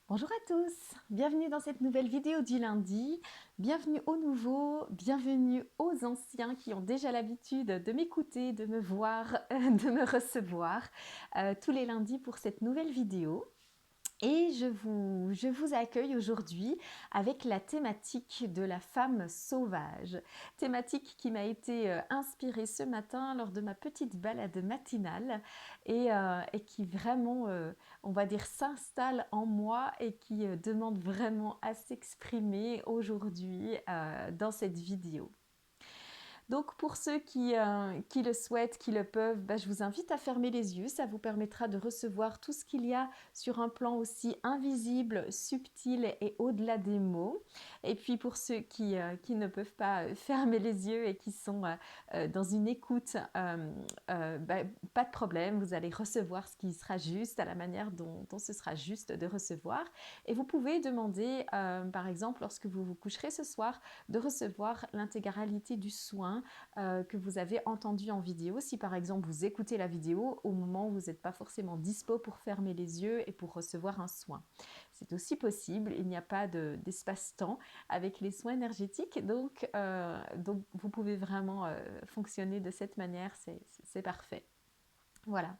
Bonjour à tous, bienvenue dans cette nouvelle vidéo du lundi, bienvenue aux nouveaux, bienvenue aux anciens qui ont déjà l'habitude de m'écouter, de me voir, de me recevoir tous les lundis pour cette nouvelle vidéo. Et je vous accueille aujourd'hui avec la thématique de la femme sauvage, thématique qui m'a été inspirée ce matin lors de ma petite balade matinale et qui vraiment, on va dire, s'installe en moi et qui demande vraiment à s'exprimer aujourd'hui dans cette vidéo. Donc pour ceux qui le souhaitent, qui le peuvent, je vous invite à fermer les yeux. Ça vous permettra de recevoir tout ce qu'il y a sur un plan aussi invisible, subtil et au-delà des mots. Et puis pour ceux qui ne peuvent pas fermer les yeux et qui sont dans une écoute, pas de problème, vous allez recevoir ce qui sera juste à la manière dont ce sera juste de recevoir. Et vous pouvez demander, par exemple, lorsque vous vous coucherez ce soir, de recevoir l'intégralité du soin que vous avez entendu en vidéo. Si par exemple vous écoutez la vidéo au moment où vous n'êtes pas forcément dispo pour fermer les yeux et pour recevoir un soin. C'est aussi possible, il n'y a pas d'espace-temps avec les soins énergétiques, donc vous pouvez vraiment fonctionner de cette manière, c'est parfait. Voilà.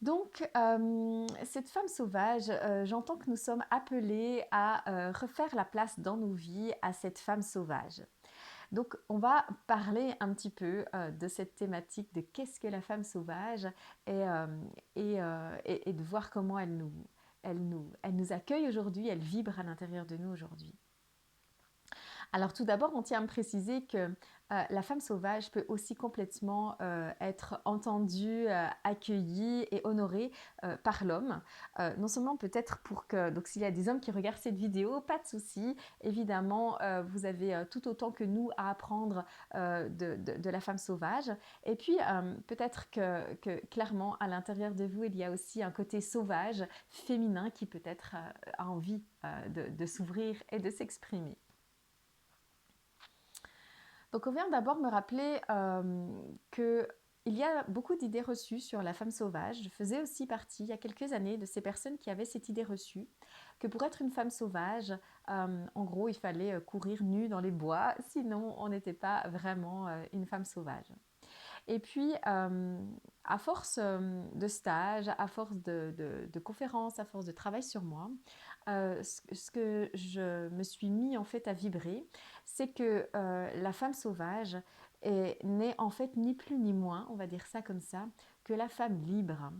Donc, cette femme sauvage, j'entends que nous sommes appelés à refaire la place dans nos vies à cette femme sauvage. Donc, on va parler un petit peu de cette thématique de qu'est-ce que la femme sauvage et de voir comment elle nous accueille aujourd'hui, elle vibre à l'intérieur de nous aujourd'hui. Alors tout d'abord, on tient à me préciser que la femme sauvage peut aussi complètement être entendue, accueillie et honorée par l'homme. Non seulement peut-être pour que, donc s'il y a des hommes qui regardent cette vidéo, pas de souci, évidemment, vous avez tout autant que nous à apprendre de la femme sauvage. Et puis peut-être que clairement, à l'intérieur de vous, il y a aussi un côté sauvage, féminin, qui peut-être a envie de s'ouvrir et de s'exprimer. Donc on vient d'abord me rappeler qu'il y a beaucoup d'idées reçues sur la femme sauvage. Je faisais aussi partie, il y a quelques années, de ces personnes qui avaient cette idée reçue que pour être une femme sauvage, en gros, il fallait courir nue dans les bois, sinon on n'était pas vraiment une femme sauvage. Et puis, à force de stages, à force de conférences, à force de travail sur moi, ce que je me suis mis en fait à vibrer, c'est que la femme sauvage n'est en fait ni plus ni moins, on va dire ça comme ça, que la femme libre.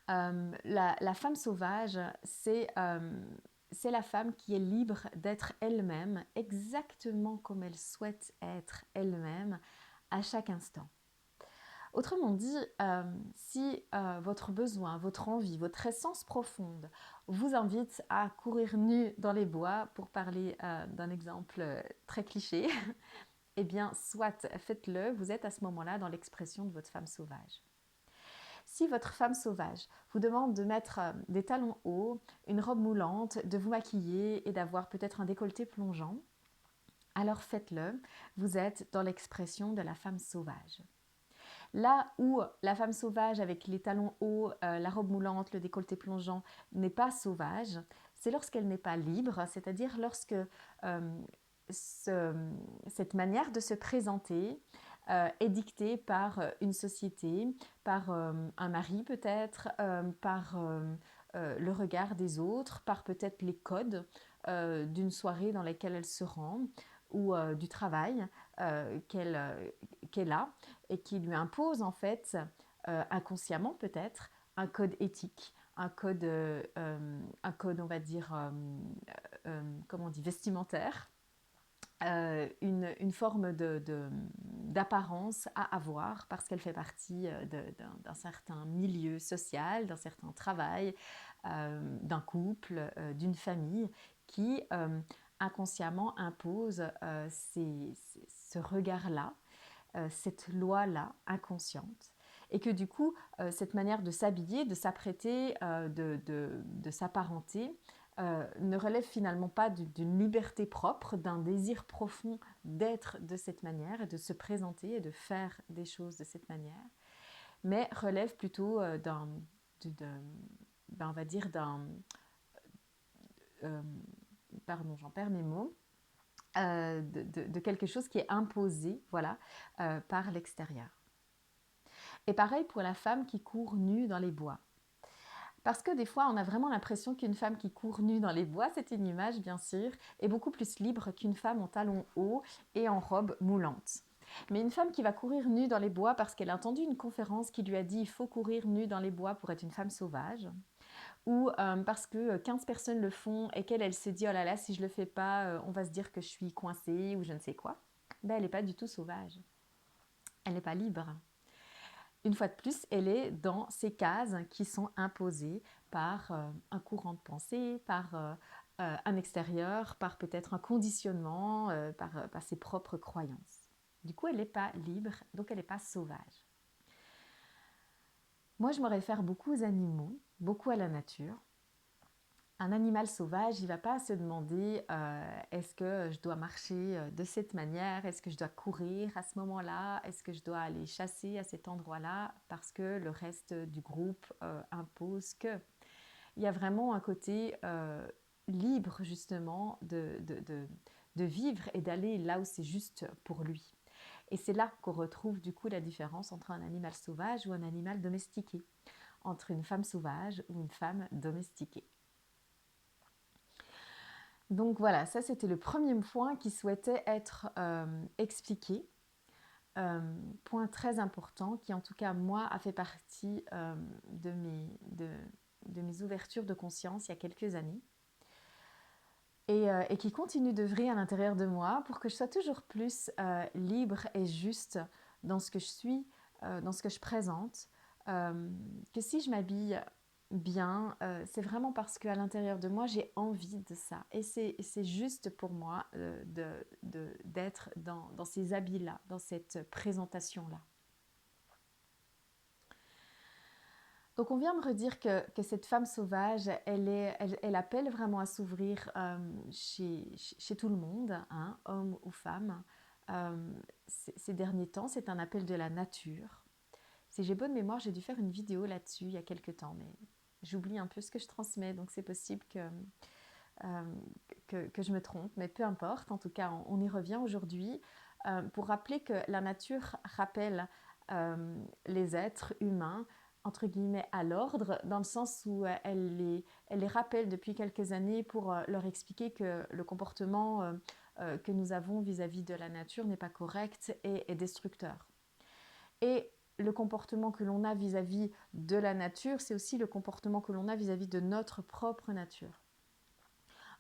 La femme sauvage, c'est la femme qui est libre d'être elle-même, exactement comme elle souhaite être elle-même à chaque instant. Autrement dit, si votre besoin, votre envie, votre essence profonde vous invite à courir nu dans les bois, pour parler d'un exemple très cliché, eh bien, soit faites-le, vous êtes à ce moment-là dans l'expression de votre femme sauvage. Si votre femme sauvage vous demande de mettre des talons hauts, une robe moulante, de vous maquiller et d'avoir peut-être un décolleté plongeant, alors faites-le, vous êtes dans l'expression de la femme sauvage. Là où la femme sauvage avec les talons hauts, la robe moulante, le décolleté plongeant n'est pas sauvage, c'est lorsqu'elle n'est pas libre, c'est-à-dire lorsque cette manière de se présenter est dictée par une société, par un mari peut-être, par le regard des autres, par peut-être les codes d'une soirée dans laquelle elle se rend ou du travail qu'elle a et qui lui impose en fait, inconsciemment peut-être, un code éthique, un code on va dire, comment on dit, vestimentaire, une forme d'apparence à avoir parce qu'elle fait partie d'un certain milieu social, d'un certain travail, d'un couple, d'une famille qui inconsciemment impose ce regard-là, cette loi-là inconsciente. Et que du coup, cette manière de s'habiller, de s'apprêter, de s'apparenter, ne relève finalement pas d'une liberté propre, d'un désir profond d'être de cette manière et de se présenter et de faire des choses de cette manière, mais relève plutôt on va dire pardon, j'en perds mes mots, de quelque chose qui est imposé, voilà, par l'extérieur. Et pareil pour la femme qui court nue dans les bois. Parce que des fois, on a vraiment l'impression qu'une femme qui court nue dans les bois, c'est une image bien sûr, est beaucoup plus libre qu'une femme en talons hauts et en robe moulante. Mais une femme qui va courir nue dans les bois parce qu'elle a entendu une conférence qui lui a dit « il faut courir nue dans les bois pour être une femme sauvage », ou parce que 15 personnes le font et qu'elle se dit « oh là là, si je le fais pas, on va se dire que je suis coincée » ou je ne sais quoi, ben, elle n'est pas du tout sauvage. Elle n'est pas libre. Une fois de plus, elle est dans ces cases qui sont imposées par un courant de pensée, par un extérieur, par peut-être un conditionnement, par ses propres croyances. Du coup, elle n'est pas libre, donc elle n'est pas sauvage. Moi, je me réfère beaucoup aux animaux, beaucoup à la nature. Un animal sauvage, il ne va pas se demander est-ce que je dois marcher de cette manière, est-ce que je dois courir à ce moment-là, est-ce que je dois aller chasser à cet endroit-là parce que le reste du groupe impose que. Il y a vraiment un côté libre justement de vivre et d'aller là où c'est juste pour lui. Et c'est là qu'on retrouve du coup la différence entre un animal sauvage ou un animal domestiqué, entre une femme sauvage ou une femme domestiquée. Donc voilà, ça c'était le premier point qui souhaitait être expliqué. Point très important qui en tout cas moi a fait partie de mes ouvertures de conscience il y a quelques années et qui continue d'œuvrer à l'intérieur de moi pour que je sois toujours plus libre et juste dans ce que je suis, dans ce que je présente, que si je m'habille bien, c'est vraiment parce qu'à l'intérieur de moi, j'ai envie de ça. Et c'est juste pour moi d'être dans ces habits-là, dans cette présentation-là. Donc on vient me redire que cette femme sauvage, elle appelle vraiment à s'ouvrir chez tout le monde, hein, homme ou femme. Ces derniers temps, c'est un appel de la nature. Si j'ai bonne mémoire, j'ai dû faire une vidéo là-dessus il y a quelques temps, mais j'oublie un peu ce que je transmets, donc c'est possible que je me trompe, mais peu importe. En tout cas, on y revient aujourd'hui pour rappeler que la nature rappelle les êtres humains entre guillemets à l'ordre, dans le sens où elle les rappelle depuis quelques années pour leur expliquer que le comportement que nous avons vis-à-vis de la nature n'est pas correct et est destructeur. Et le comportement que l'on a vis-à-vis de la nature, c'est aussi le comportement que l'on a vis-à-vis de notre propre nature.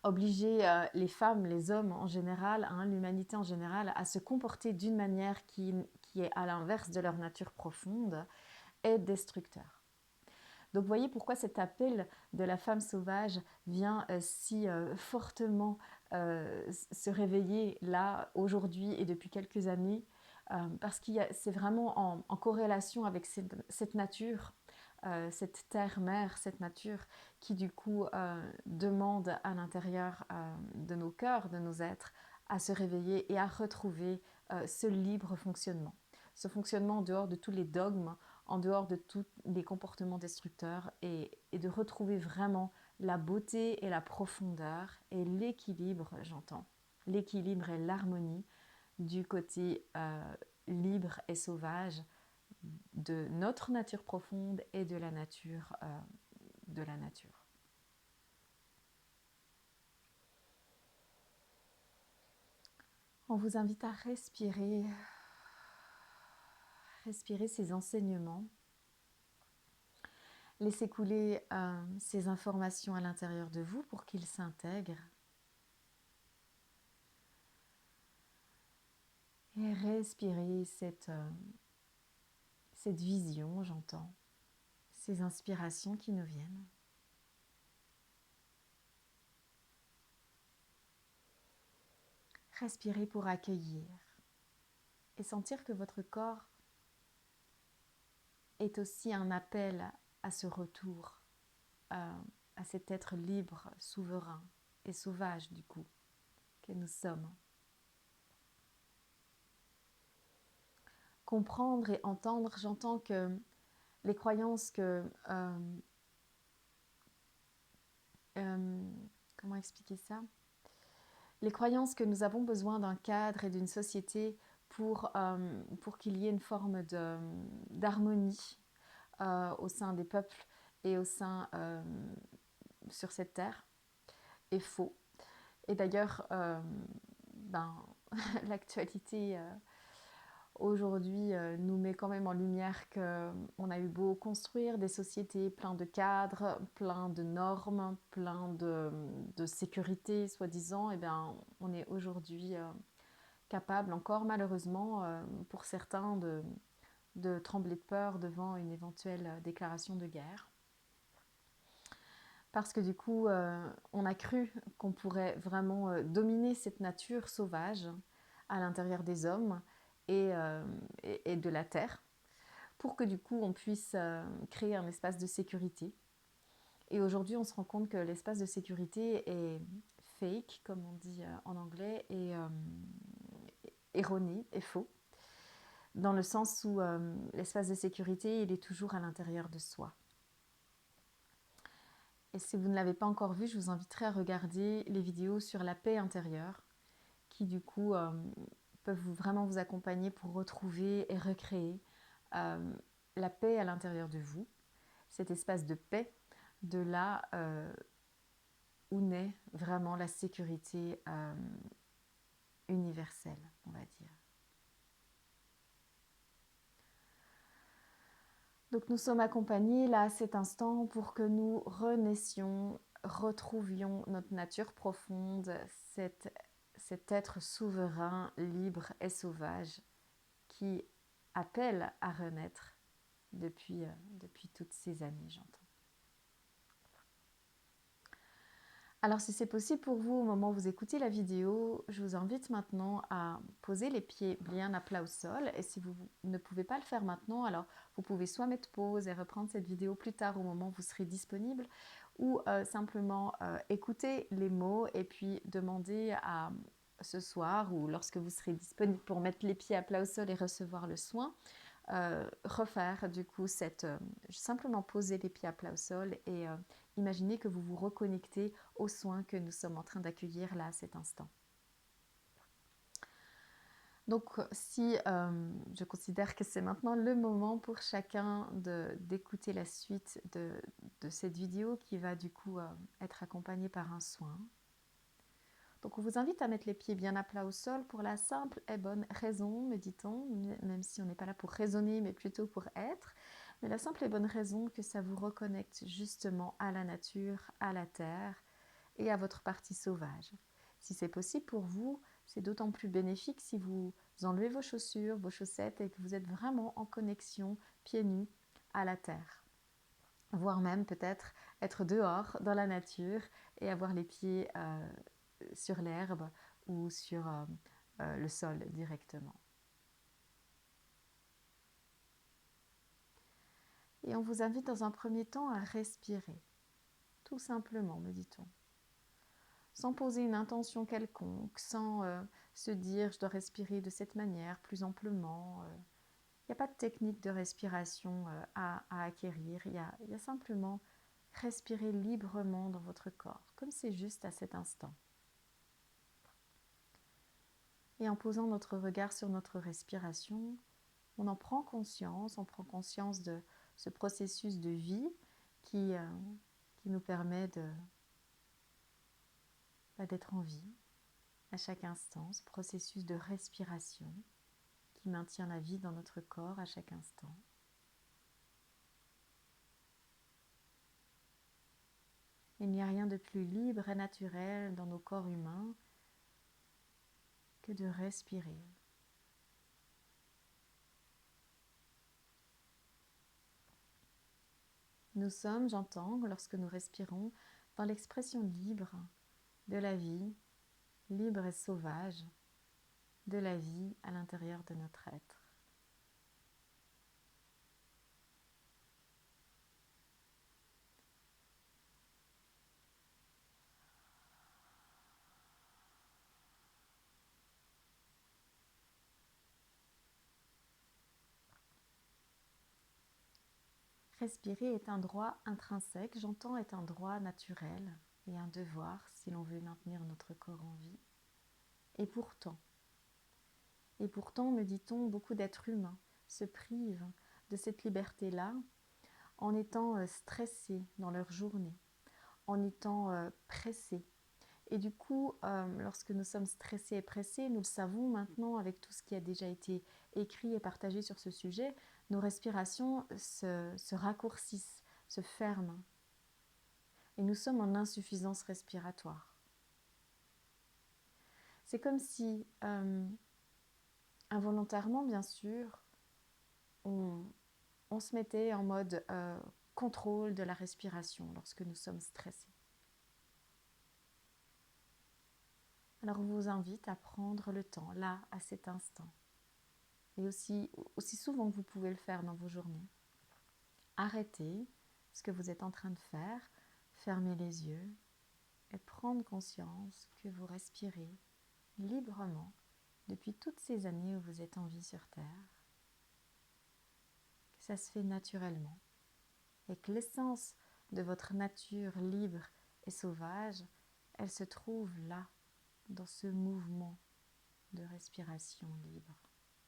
Obliger les femmes, les hommes en général, hein, l'humanité en général, à se comporter d'une manière qui est à l'inverse de leur nature profonde, est destructeur. Donc vous voyez pourquoi cet appel de la femme sauvage vient si fortement se réveiller là, aujourd'hui et depuis quelques années, parce que c'est vraiment en corrélation avec cette nature, cette terre-mère, cette nature qui du coup demande à l'intérieur de nos cœurs, de nos êtres, à se réveiller et à retrouver ce libre fonctionnement. Ce fonctionnement en dehors de tous les dogmes, en dehors de tous les comportements destructeurs et de retrouver vraiment la beauté et la profondeur et l'équilibre, j'entends, l'équilibre et l'harmonie du côté libre et sauvage de notre nature profonde et de la nature. On vous invite à respirer ces enseignements. Laissez couler ces informations à l'intérieur de vous pour qu'ils s'intègrent. Et respirez cette vision, j'entends, ces inspirations qui nous viennent. Respirez pour accueillir et sentir que votre corps est aussi un appel à ce retour, à cet être libre, souverain et sauvage du coup, que nous sommes. Comprendre et entendre, j'entends que les croyances comment expliquer ça? Les croyances que nous avons besoin d'un cadre et d'une société pour qu'il y ait une forme d'harmonie au sein des peuples et au sein sur cette terre est faux. Et d'ailleurs, ben, l'actualité aujourd'hui nous met quand même en lumière qu'on a eu beau construire des sociétés plein de cadres, plein de normes, plein de sécurité, soi-disant, et bien on est aujourd'hui capable encore malheureusement pour certains de trembler de peur devant une éventuelle déclaration de guerre. Parce que du coup, on a cru qu'on pourrait vraiment dominer cette nature sauvage à l'intérieur des hommes et de la terre, pour que du coup on puisse créer un espace de sécurité. Et aujourd'hui, on se rend compte que l'espace de sécurité est fake, comme on dit en anglais, et erroné, et faux, dans le sens où l'espace de sécurité, il est toujours à l'intérieur de soi. Et si vous ne l'avez pas encore vu, je vous inviterai à regarder les vidéos sur la paix intérieure, qui du coup peuvent vraiment vous accompagner pour retrouver et recréer la paix à l'intérieur de vous, cet espace de paix, de là où naît vraiment la sécurité universelle, on va dire. Donc nous sommes accompagnés là à cet instant pour que nous renaissions, retrouvions notre nature profonde, cet être souverain, libre et sauvage qui appelle à renaître depuis toutes ces années, j'entends. Alors si c'est possible pour vous au moment où vous écoutez la vidéo, je vous invite maintenant à poser les pieds bien à plat au sol. Et si vous ne pouvez pas le faire maintenant, alors vous pouvez soit mettre pause et reprendre cette vidéo plus tard au moment où vous serez disponible, ou simplement écouter les mots et puis demander à ce soir ou lorsque vous serez disponible pour mettre les pieds à plat au sol et recevoir le soin, refaire du coup simplement poser les pieds à plat au sol et imaginez que vous vous reconnectez aux soins que nous sommes en train d'accueillir là à cet instant. Donc si je considère que c'est maintenant le moment pour chacun d'écouter la suite de cette vidéo qui va du coup être accompagnée par un soin. Donc on vous invite à mettre les pieds bien à plat au sol pour la simple et bonne raison, me dit-on, même si on n'est pas là pour raisonner mais plutôt pour être, mais la simple et bonne raison que ça vous reconnecte justement à la nature, à la terre et à votre partie sauvage. Si c'est possible pour vous, c'est d'autant plus bénéfique si vous enlevez vos chaussures, vos chaussettes et que vous êtes vraiment en connexion pieds nus à la terre. Voire même peut-être être dehors dans la nature et avoir les pieds sur l'herbe ou sur le sol directement. Et on vous invite dans un premier temps à respirer, tout simplement, me dit-on. Sans poser une intention quelconque, sans se dire je dois respirer de cette manière plus amplement. Il n'y a pas de technique de respiration à acquérir, il y a simplement respirer librement dans votre corps, comme c'est juste à cet instant. Et en posant notre regard sur notre respiration, on en prend conscience, on prend conscience de ce processus de vie qui nous permet d'être en vie à chaque instant, ce processus de respiration qui maintient la vie dans notre corps à chaque instant. Il n'y a rien de plus libre et naturel dans nos corps humains que de respirer. Nous sommes, j'entends, lorsque nous respirons, dans l'expression libre de la vie, libre et sauvage, de la vie à l'intérieur de notre être. Respirer est un droit intrinsèque, j'entends est un droit naturel et un devoir si l'on veut maintenir notre corps en vie. Et pourtant, me dit-on, beaucoup d'êtres humains se privent de cette liberté-là en étant stressés dans leur journée, en étant pressés. Et du coup, lorsque nous sommes stressés et pressés, nous le savons maintenant avec tout ce qui a déjà été écrit et partagé sur ce sujet, nos respirations se raccourcissent, se ferment. Et nous sommes en insuffisance respiratoire. C'est comme si, involontairement bien sûr, on se mettait en mode contrôle de la respiration lorsque nous sommes stressés. Alors on vous invite à prendre le temps, là, à cet instant, et aussi souvent que vous pouvez le faire dans vos journées. Arrêtez ce que vous êtes en train de faire, fermez les yeux et prendre conscience que vous respirez librement depuis toutes ces années où vous êtes en vie sur Terre, que ça se fait naturellement et que l'essence de votre nature libre et sauvage, elle se trouve là, dans ce mouvement de respiration libre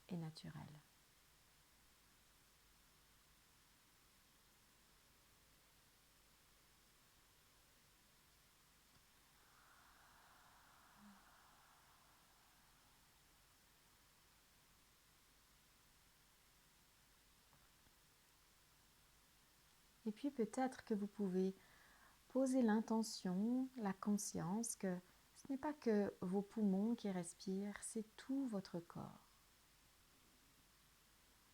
et naturelle. Et puis peut-être que vous pouvez poser l'intention, la conscience que ce n'est pas que vos poumons qui respirent, c'est tout votre corps.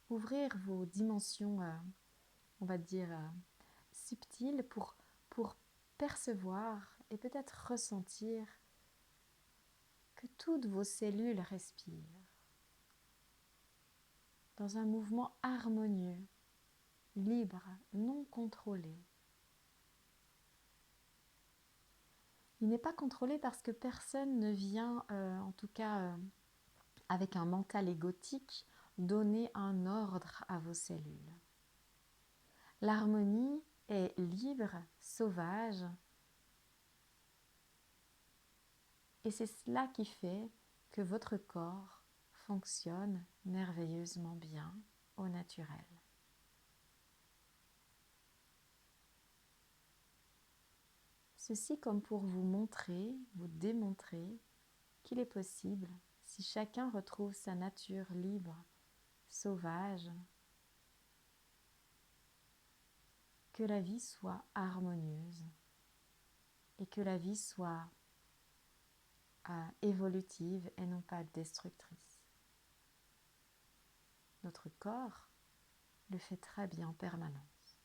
Ouvrir vos dimensions, on va dire, subtiles pour percevoir et peut-être ressentir que toutes vos cellules respirent dans un mouvement harmonieux, libre, non contrôlé. Il n'est pas contrôlé parce que personne ne vient, en tout cas avec un mental égotique, donner un ordre à vos cellules. L'harmonie est libre, sauvage, et c'est cela qui fait que votre corps fonctionne merveilleusement bien au naturel. Ceci comme pour vous montrer, vous démontrer qu'il est possible, si chacun retrouve sa nature libre, sauvage, que la vie soit harmonieuse et que la vie soit évolutive et non pas destructrice. Notre corps le fait très bien en permanence.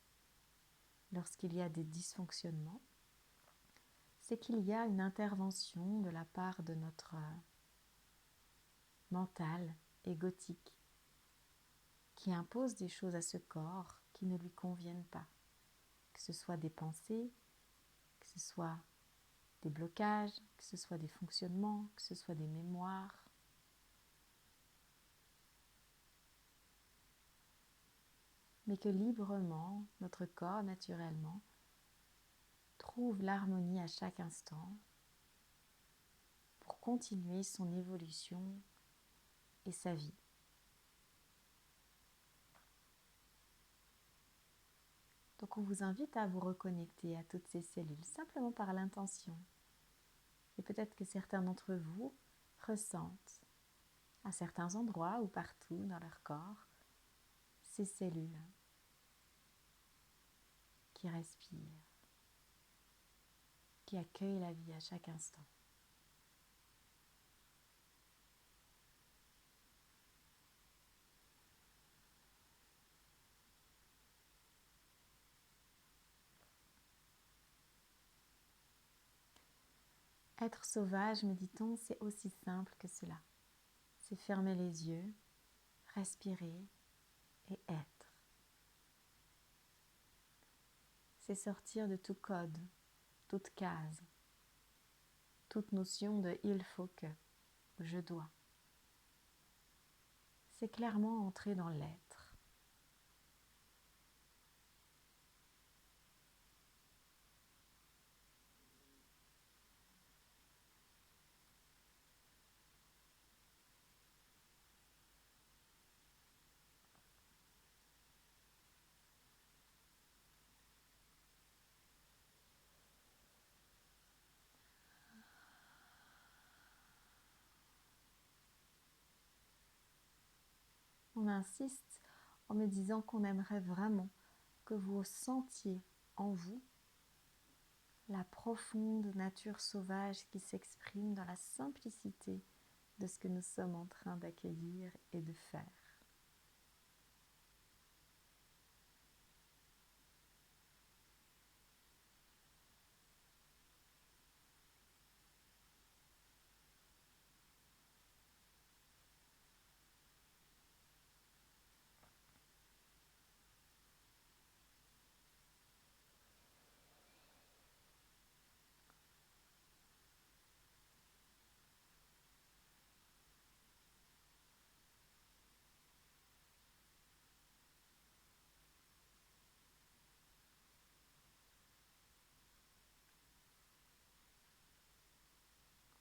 Lorsqu'il y a des dysfonctionnements, c'est qu'il y a une intervention de la part de notre mental égotique qui impose des choses à ce corps qui ne lui conviennent pas, que ce soit des pensées, que ce soit des blocages, que ce soit des fonctionnements, que ce soit des mémoires. Mais que librement, notre corps, naturellement, trouve l'harmonie à chaque instant pour continuer son évolution et sa vie. Donc on vous invite à vous reconnecter à toutes ces cellules, simplement par l'intention. Et peut-être que certains d'entre vous ressentent, à certains endroits ou partout dans leur corps, ces cellules qui respirent, qui accueillent la vie à chaque instant. Être sauvage, me dit-on, c'est aussi simple que cela. C'est fermer les yeux, respirer et être. C'est sortir de tout code, toute case, toute notion de « il faut que »,« je dois ». C'est clairement entrer dans l'être. on insiste en me disant qu'on aimerait vraiment que vous sentiez en vous la profonde nature sauvage qui s'exprime dans la simplicité de ce que nous sommes en train d'accueillir et de faire.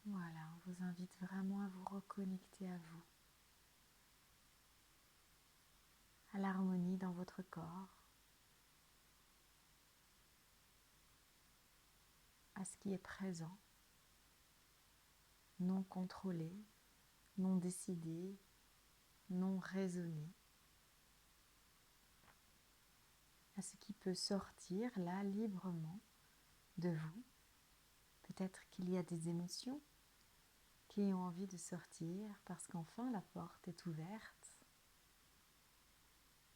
Voilà, on vous invite vraiment à vous reconnecter à vous, à l'harmonie dans votre corps, à ce qui est présent, non contrôlé, non décidé, non raisonné, à ce qui peut sortir là librement de vous. Peut-être qu'il y a des émotions qui ont envie de sortir parce qu'enfin la porte est ouverte.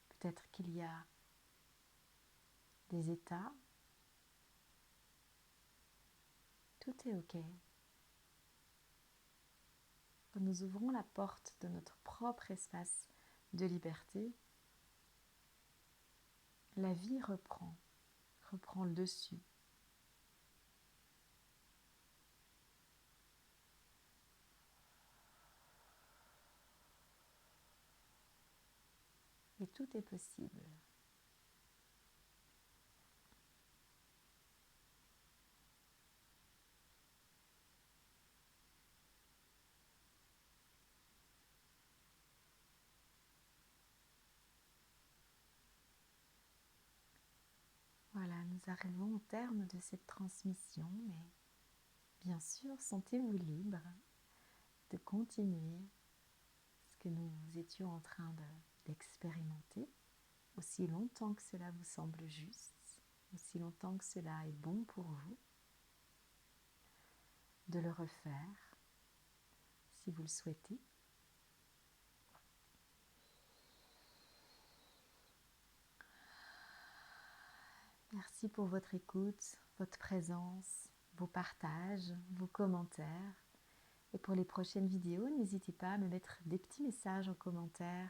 Peut-être qu'il y a des états. Tout est OK. Quand nous ouvrons la porte de notre propre espace de liberté, la vie reprend le dessus. Et tout est possible. Voilà, nous arrivons au terme de cette transmission, mais bien sûr, sentez-vous libre de continuer ce que nous étions en train d'expérimenter, aussi longtemps que cela vous semble juste, aussi longtemps que cela est bon pour vous, de le refaire si vous le souhaitez. Merci pour votre écoute, votre présence, vos partages, vos commentaires. Et pour les prochaines vidéos, n'hésitez pas à me mettre des petits messages en commentaire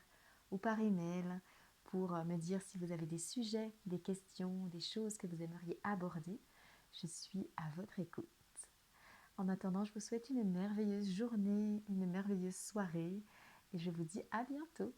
ou par email pour me dire si vous avez des sujets, des questions, des choses que vous aimeriez aborder. Je suis à votre écoute. En attendant, je vous souhaite une merveilleuse journée, une merveilleuse soirée et je vous dis à bientôt.